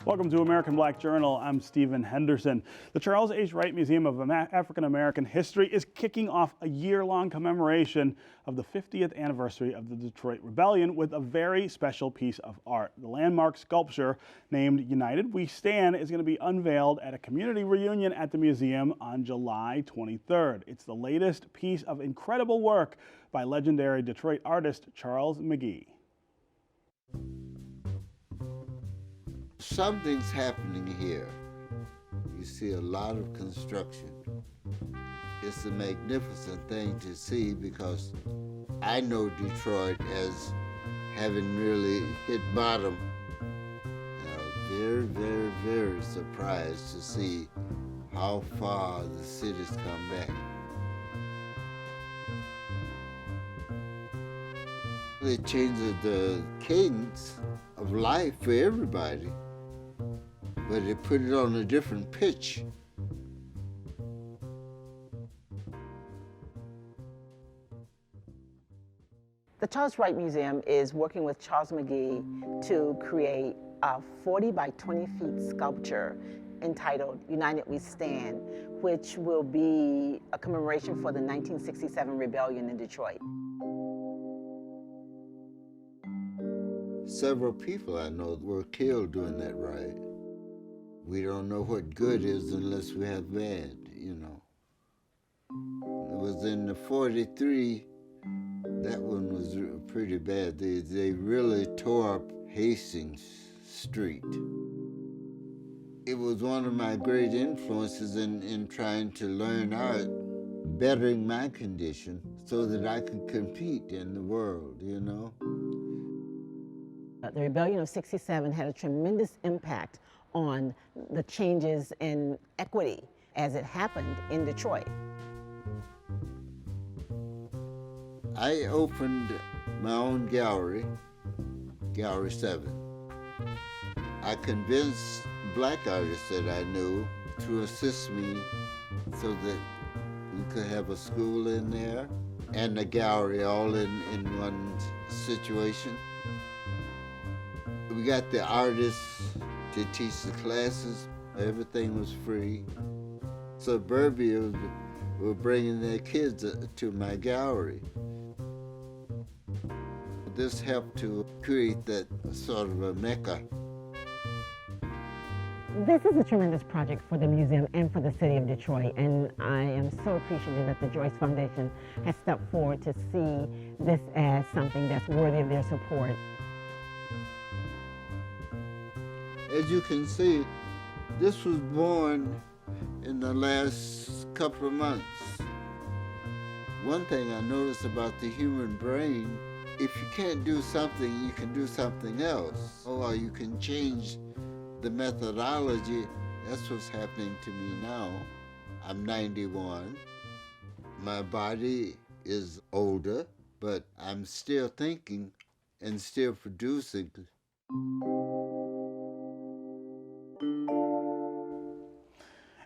Welcome to American Black Journal. I'm Stephen Henderson. The Charles H. Wright Museum of African American History is kicking off a year-long commemoration of the 50th anniversary of the Detroit Rebellion with a very special piece of art. The landmark sculpture named United We Stand is going to be unveiled at a community reunion at the museum on July 23rd. It's the latest piece of incredible work by legendary Detroit artist Charles McGee. Something's happening here. You see a lot of construction. It's a magnificent thing to see because I know Detroit as having really hit bottom. And I was very, very surprised to see how far the city's come back. They changed the cadence of life for everybody, but it put it on a different pitch. The Charles Wright Museum is working with Charles McGee to create a 40 by 20 feet sculpture entitled United We Stand, which will be a commemoration for the 1967 rebellion in Detroit. Several people I know were killed during that riot. We don't know what good is unless we have bad, you know. It was in the 43, that one was pretty bad. They really tore up Hastings Street. It was one of my great influences in trying to learn art, bettering my condition so that I could compete in the world, you know. The rebellion of '67 had a tremendous impact on the changes in equity as it happened in Detroit. I opened my own gallery, Gallery 7. I convinced black artists that I knew to assist me so that we could have a school in there and a gallery all in one situation. We got the artists to teach the classes. Everything was free. Suburbia were bringing their kids to my gallery. This helped to create that sort of a mecca. This is a tremendous project for the museum and for the city of Detroit, and I am so appreciative that the Joyce Foundation has stepped forward to see this as something that's worthy of their support. As you can see, this was born in the last couple of months. One thing I noticed about the human brain, if you can't do something, you can do something else, or you can change the methodology. That's what's happening to me now. I'm 91. My body is older, but I'm still thinking and still producing.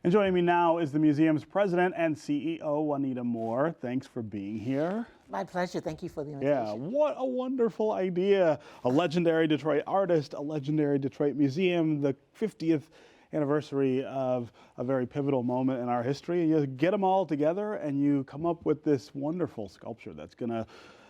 And joining me now is the museum's president and CEO, Juanita More. Thanks for being here. My pleasure. Thank you for the invitation. Yeah, what a wonderful idea. A legendary Detroit artist, a legendary Detroit museum, the 50th anniversary of a very pivotal moment in our history. And you get them all together and you come up with this wonderful sculpture that's going to,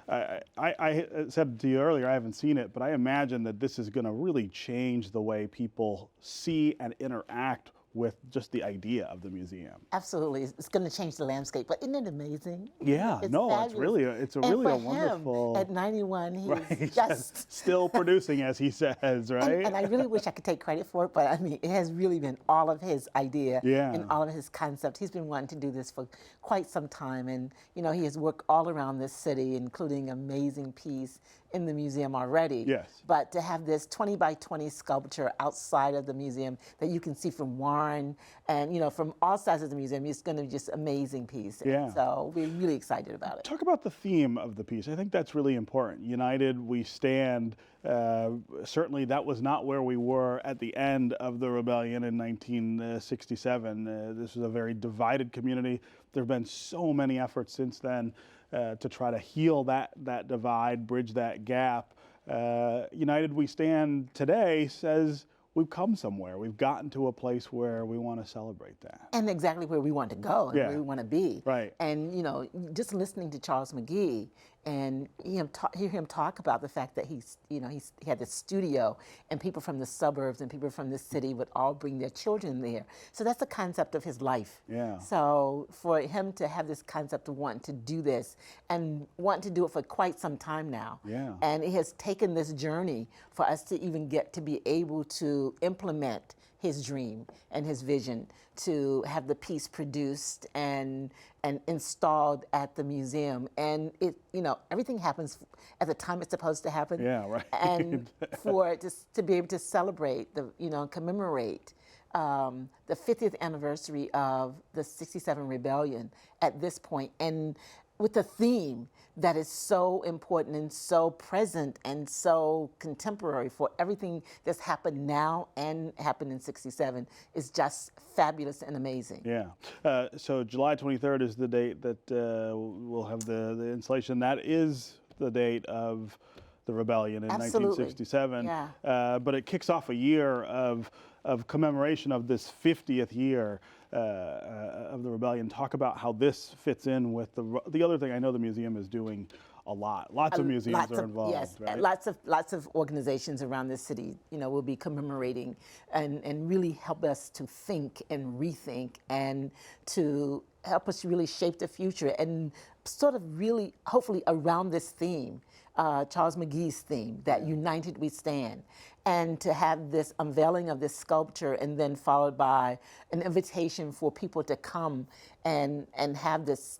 I said to you earlier, I haven't seen it, but I imagine that this is going to really change the way people see and interact with just the idea of the museum. Absolutely, it's going to change the landscape. But isn't it amazing? Yeah, it's no, fabulous. it's really a wonderful. Him, at 91, he's right, just still producing, as he says, right? And I really wish I could take credit for it, but I mean, it has really been all of his idea and all of his concept. He's been wanting to do this for quite some time, and you know, he has worked all around this city, including an amazing piece in the museum already. Yes. But to have this 20 by 20 sculpture outside of the museum that you can see from Warren and you know from all sides of the museum, it's going to be just an amazing piece. Yeah. And so we're really excited about it. Talk about the theme of the piece. I think that's really important. United We Stand. Certainly that was not where we were at the end of the rebellion in 1967. This was a very divided community. There have been so many efforts since then to try to heal that divide, bridge that gap. United We Stand today says we've come somewhere. We've gotten to a place where we want to celebrate that. And exactly where we want to go and Yeah. where we want to be. Right. And, you know, just listening to Charles McGee and hear him talk about the fact that he had this studio and people from the suburbs and people from the city would all bring their children there. So that's the concept of his life. Yeah. So for him to have this concept of wanting to do this and wanting to do it for quite some time now. Yeah. And it has taken this journey for us to even get to be able to implement his dream and his vision to have the piece produced and installed at the museum. And it, you know, everything happens at the time it's supposed to happen. Yeah, right. And for it to be able to celebrate commemorate the 50th anniversary of the '67 rebellion at this point, and with a theme that is so important and so present and so contemporary for everything that's happened now and happened in '67 is just fabulous and amazing. Yeah. So July 23rd is the date that we'll have the installation. That is the date of the rebellion in Absolutely. 1967. Yeah. But it kicks off a year of commemoration of this 50th year of the rebellion. Talk about how this fits in with the other thing. I know the museum is doing a lot. Lots of museums are involved. Yes, right? lots of organizations around this city, you know, will be commemorating and really help us to think and rethink and to help us really shape the future and sort of really, hopefully, around this theme, Charles McGee's theme, that United We Stand. And to have this unveiling of this sculpture and then followed by an invitation for people to come and have this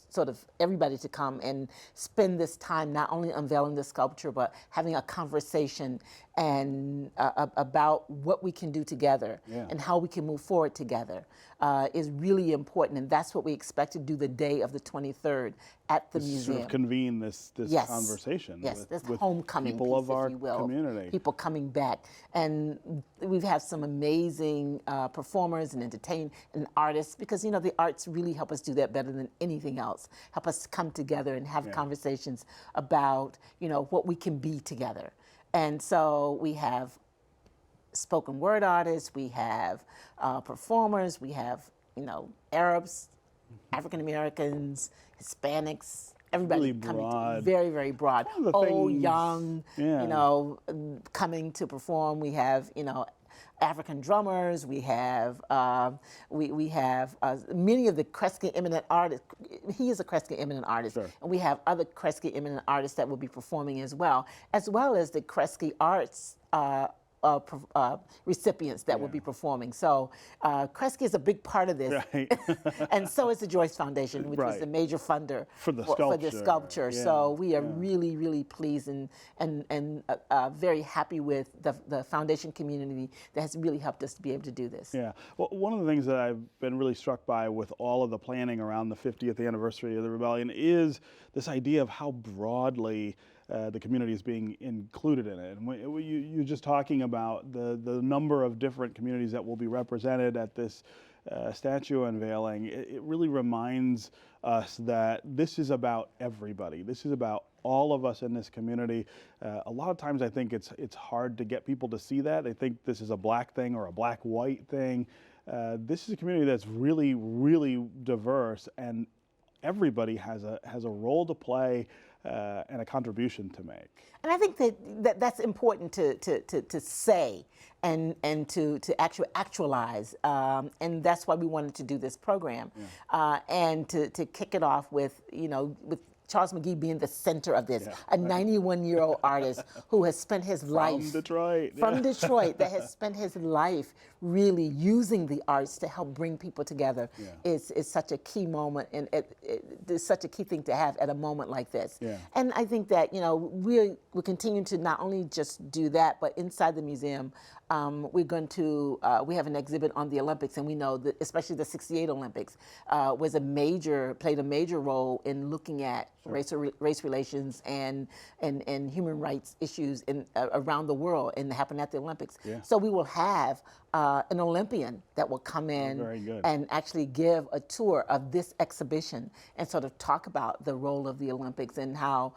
sort of everybody to come and spend this time not only unveiling the sculpture but having a conversation and about what we can do together and how we can move forward together is really important, and that's what we expect to do the day of the 23rd at the museum. Sort of convene this conversation. Yes, this with homecoming people piece, of our if you will. community. People coming back, and we've had some amazing performers and entertainers and artists, because you know the arts really help us do that better than anything else. Help us come together and have conversations about what we can be together. And so we have spoken word artists, we have performers, we have Arabs, African Americans, Hispanics, everybody Really coming broad. very, very broad. Old, things- young, coming to perform. We have African drummers. We have we have many of the Kresge eminent artists. He is a Kresge eminent artist, Sure. and we have other Kresge eminent artists that will be performing as well as the Kresge Arts recipients that will be performing. So Kresge is a big part of this, Right. and so is the Joyce Foundation, which was Right. the major funder For the this sculpture. Yeah, So we are really, really pleased and very happy with the foundation community that has really helped us to be able to do this. Yeah. Well, one of the things that I've been really struck by with all of the planning around the 50th anniversary of the rebellion is this idea of how broadly the community is being included in it. And you're just talking about the number of different communities that will be represented at this statue unveiling. It really reminds us that this is about everybody. This is about all of us in this community. A lot of times I think it's hard to get people to see that. They think this is a black thing or a black-white thing. This is a community that's really, really diverse, and everybody has a role to play and a contribution to make. And I think that's important to say and to actualize, and that's why we wanted to do this program, and to kick it off with with Charles McGee being the center of this, a 91-year-old artist who has spent his life from Detroit, that has spent his life really using the arts to help bring people together is such a key moment, and it's such a key thing to have at a moment like this. And I think that we're continuing to not only just do that, but inside the museum, we're going to we have an exhibit on the Olympics, and we know that especially the '68 Olympics played a major role in looking at race relations and human rights issues around the world, and happened at the Olympics. So we will have an Olympian that will come in and actually give a tour of this exhibition and sort of talk about the role of the Olympics and how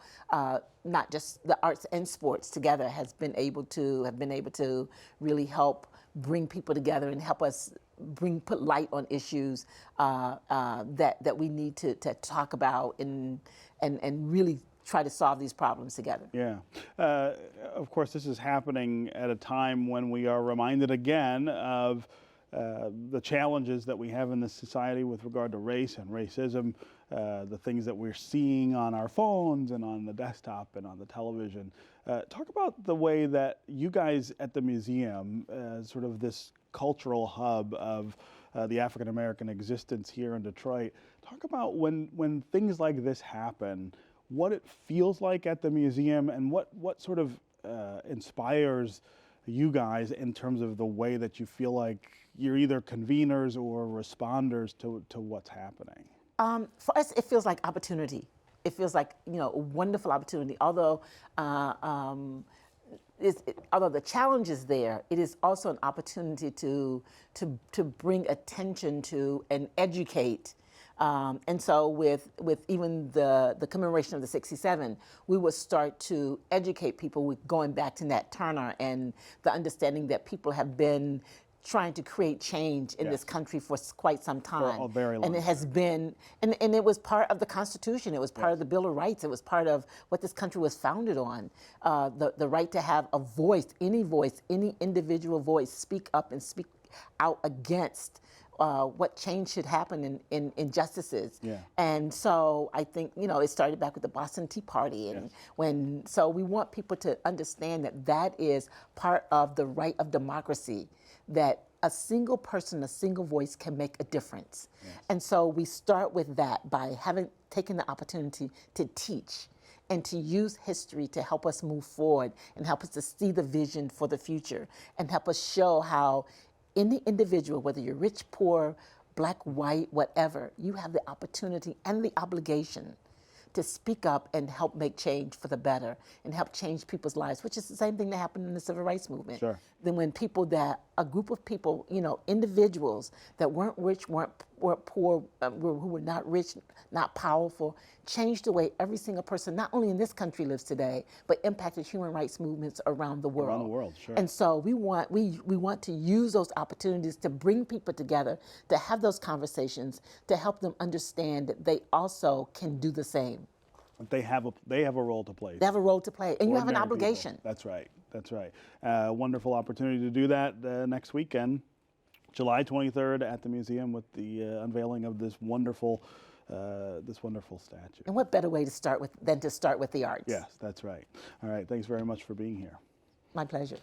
not just the arts and sports together have been able to really help bring people together and help us put light on issues that we need to talk about and really try to solve these problems together. Yeah. Of course, this is happening at a time when we are reminded again of the challenges that we have in this society with regard to race and racism, the things that we're seeing on our phones and on the desktop and on the television. Talk about the way that you guys at the museum, sort of this cultural hub of the African American existence here in Detroit, talk about when things like this happen, what it feels like at the museum and what sort of inspires you guys in terms of the way that you feel like you're either conveners or responders to what's happening. For us, it feels like opportunity. It feels like, a wonderful opportunity. Although the challenge is there, it is also an opportunity to bring attention to and educate. And so with even the commemoration of the 67, we will start to educate people with going back to Nat Turner and the understanding that people have been trying to create change in this country for quite some time. For a very long time. And it has been, and it was part of the Constitution, it was part of the Bill of Rights, it was part of what this country was founded on. The right to have a voice, any individual voice, speak up and speak out against what change should happen in injustices. Yeah. And so I think, it started back with the Boston Tea Party. And so we want people to understand that is part of the right of democracy, that a single person, a single voice can make a difference. Yes. And so we start with that by taking the opportunity to teach and to use history to help us move forward and help us to see the vision for the future and help us show how any individual, whether you're rich, poor, black, white, whatever, you have the opportunity and the obligation to speak up and help make change for the better and help change people's lives, which is the same thing that happened in the civil rights movement. Sure. Then when a group of people, individuals that weren't rich, weren't poor, who were not rich, not powerful, changed the way every single person, not only in this country lives today, but impacted human rights movements around the world. Around the world, sure. And so we want to use those opportunities to bring people together, to have those conversations, to help them understand that they also can do the same. They have a role to play. They have a role to play, and you have an Ordinary obligation. People. That's right. Wonderful opportunity to do that next weekend, July 23rd at the museum with the unveiling of this wonderful statue. And what better way than to start with the arts? Yes, that's right. All right, thanks very much for being here. My pleasure.